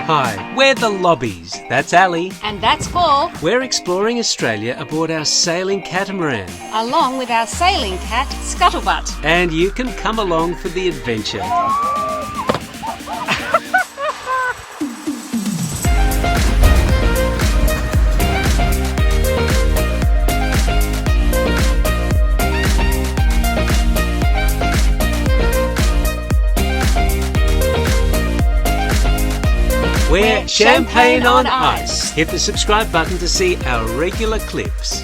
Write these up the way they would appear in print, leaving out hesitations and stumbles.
Hi, we're the Lobbies. That's Ali. And that's Paul. We're exploring Australia aboard our sailing catamaran. Along with our sailing cat, Scuttlebutt. And you can come along for the adventure. We're Champagne on Ice. Hit the subscribe button to see our regular clips.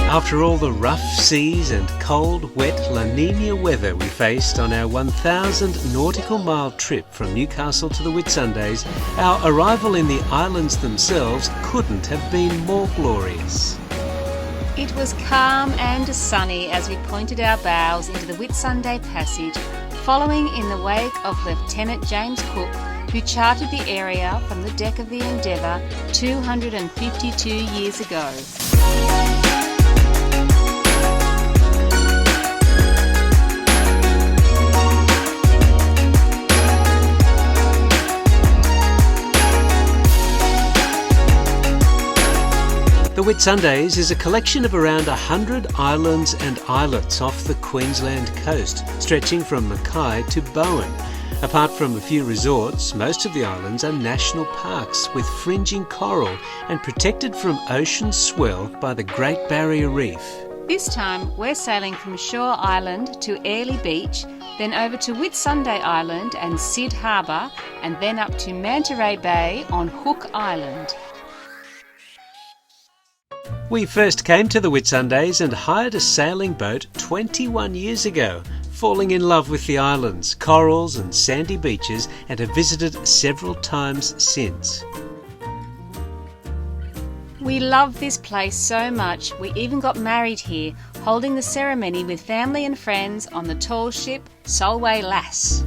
After all the rough seas and cold, wet La Nina weather we faced on our 1,000 nautical mile trip from Newcastle to the Whitsundays, our arrival in the islands themselves couldn't have been more glorious. It was calm and sunny as we pointed our bows into the Whitsunday Passage, following in the wake of Lieutenant James Cook, who charted the area from the deck of the Endeavour 252 years ago. The Whitsundays is a collection of around 100 islands and islets off the Queensland coast, stretching from Mackay to Bowen. Apart from a few resorts, most of the islands are national parks with fringing coral and protected from ocean swell by the Great Barrier Reef. This time we're sailing from Shore Island to Airlie Beach, then over to Whitsunday Island and Syd Harbour, and then up to Manta Bay on Hook Island. We first came to the Whitsundays and hired a sailing boat 21 years ago, falling in love with the islands, corals and sandy beaches, and have visited several times since. We love this place so much, we even got married here, holding the ceremony with family and friends on the tall ship Solway Lass.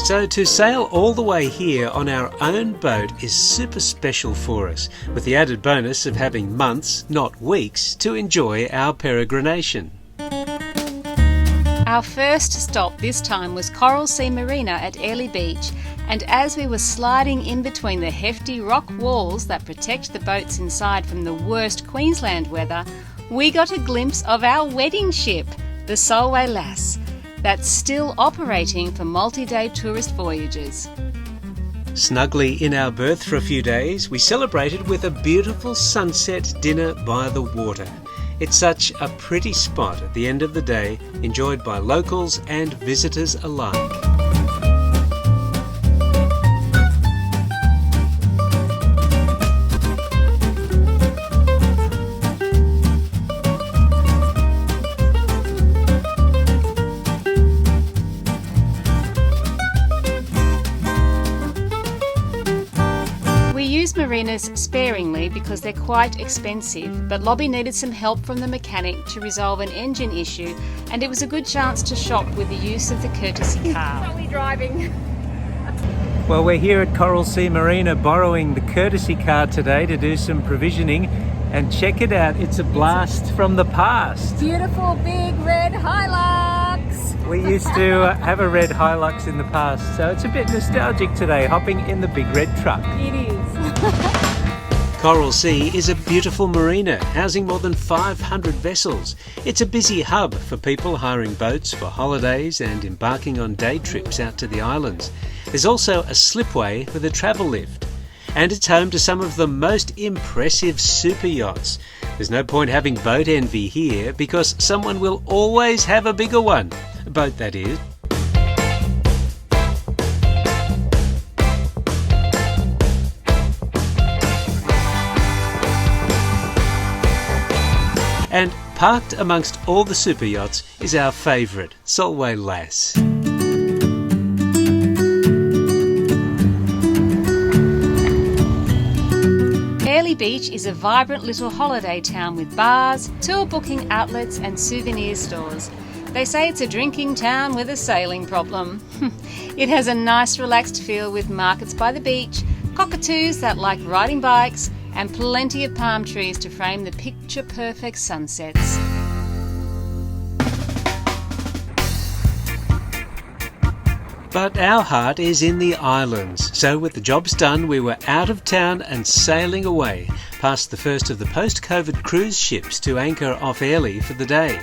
So to sail all the way here on our own boat is super special for us, with the added bonus of having months, not weeks, to enjoy our peregrination. Our first stop this time was Coral Sea Marina at Airlie Beach, and as we were sliding in between the hefty rock walls that protect the boats inside from the worst Queensland weather, we got a glimpse of our wedding ship, the Solway Lass, that's still operating for multi-day tourist voyages. Snugly in our berth for a few days, we celebrated with a beautiful sunset dinner by the water. It's such a pretty spot at the end of the day, enjoyed by locals and visitors alike. Marinas sparingly because they're quite expensive, but Lobby needed some help from the mechanic to resolve an engine issue, and it was a good chance to shop with the use of the courtesy car. Are we driving? Well, we're here at Coral Sea Marina borrowing the courtesy car today to do some provisioning, and check it out, it's a blast from the past. Beautiful big red Hilux. We used to have a red Hilux in the past, so it's a bit nostalgic today, hopping in the big red truck. It is. Coral Sea is a beautiful marina housing more than 500 vessels. It's a busy hub for people hiring boats for holidays and embarking on day trips out to the islands. There's also a slipway with a travel lift. And it's home to some of the most impressive super yachts. There's no point having boat envy here because someone will always have a bigger one. A boat, that is. And parked amongst all the super yachts is our favourite, Solway Lass. Airlie Beach is a vibrant little holiday town with bars, tour booking outlets and souvenir stores. They say it's a drinking town with a sailing problem. It has a nice relaxed feel with markets by the beach, cockatoos that like riding bikes, and plenty of palm trees to frame the picture-perfect sunsets. But our heart is in the islands, so with the jobs done we were out of town and sailing away, past the first of the post-COVID cruise ships to anchor off Airlie for the day.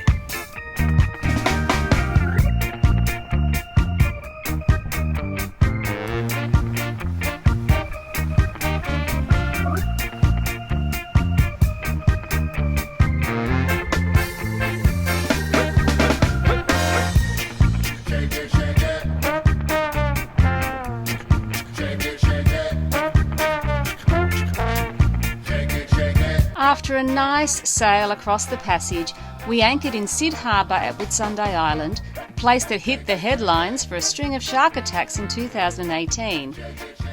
After a nice sail across the passage, we anchored in Sid Harbour at Whitsunday Island, a place that hit the headlines for a string of shark attacks in 2018.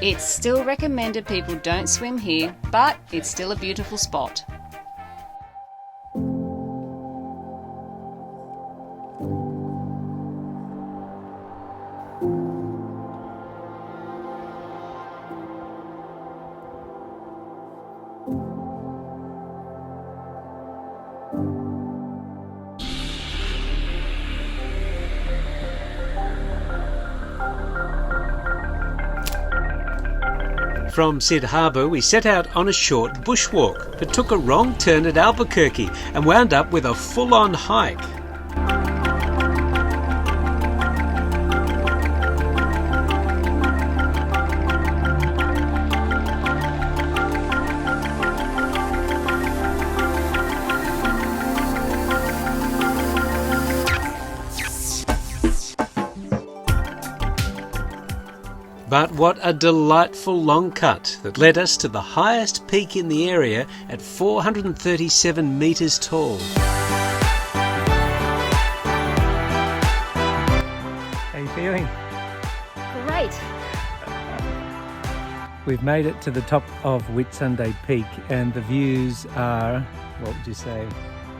It's still recommended people don't swim here, but it's still a beautiful spot. From Sid Harbour we set out on a short bushwalk, but took a wrong turn at Albuquerque and wound up with a full-on hike. But what a delightful long cut that led us to the highest peak in the area at 437 metres tall. How are you feeling? Great. We've made it to the top of Whitsunday Peak and the views are, what would you say?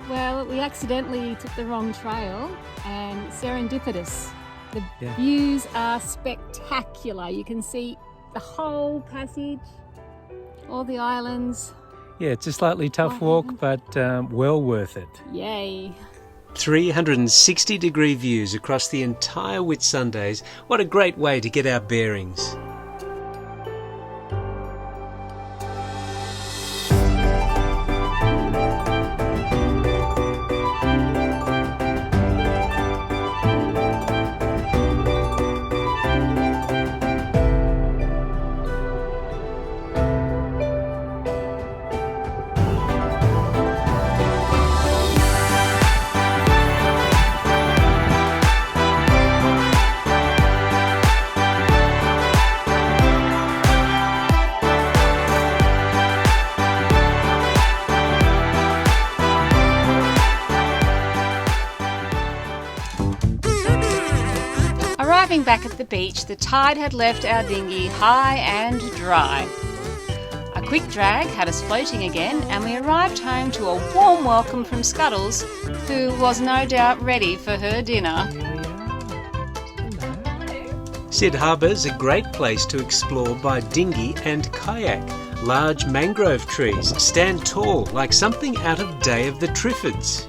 Well, we accidentally took the wrong trail and serendipitous. The Yeah. views are spectacular. You can see the whole passage, all the islands. Yeah, it's a slightly tough walk, but well worth it. Yay. 360-degree views across the entire Whitsundays. What a great way to get our bearings. Arriving back at the beach, the tide had left our dinghy high and dry. A quick drag had us floating again, and we arrived home to a warm welcome from Scuddles, who was no doubt ready for her dinner. Sid Harbour's a great place to explore by dinghy and kayak. Large mangrove trees stand tall like something out of Day of the Triffids.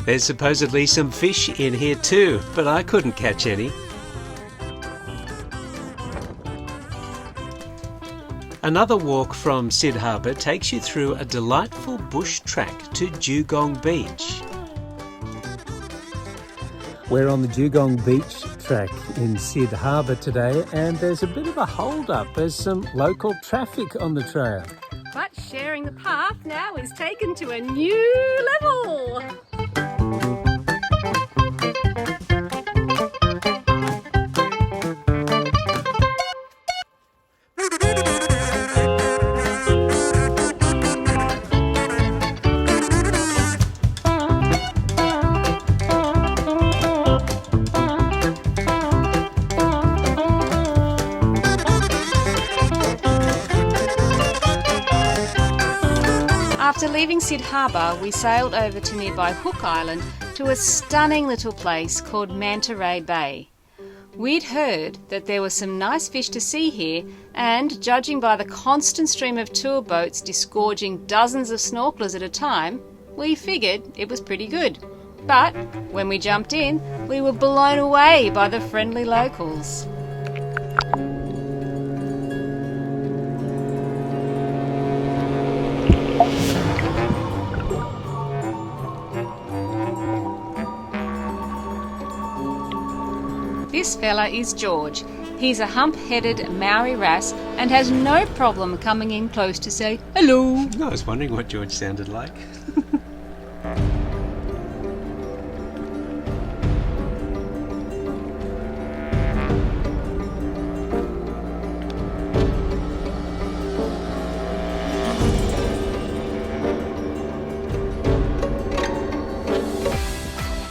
There's supposedly some fish in here too, but I couldn't catch any. Another walk from Sid Harbour takes you through a delightful bush track to Dugong Beach. We're on the Dugong Beach track in Sid Harbour today, and there's a bit of a hold-up. There's some local traffic on the trail. But sharing the path now is taken to a new level. After leaving Sid Harbour, we sailed over to nearby Hook Island to a stunning little place called Manta Ray Bay. We'd heard that there were some nice fish to see here, and judging by the constant stream of tour boats disgorging dozens of snorkelers at a time, we figured it was pretty good. But when we jumped in, we were blown away by the friendly locals. This fella is George. He's a hump-headed Maori wrasse and has no problem coming in close to say hello. I was wondering what George sounded like.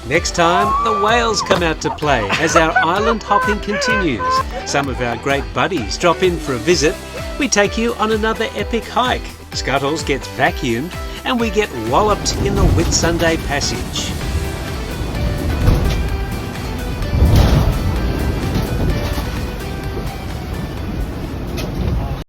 Next time, the whales come out to play as our island hopping continues. Some of our great buddies drop in for a visit. We take you on another epic hike. Scuttles gets vacuumed and we get walloped in the Whitsunday Passage.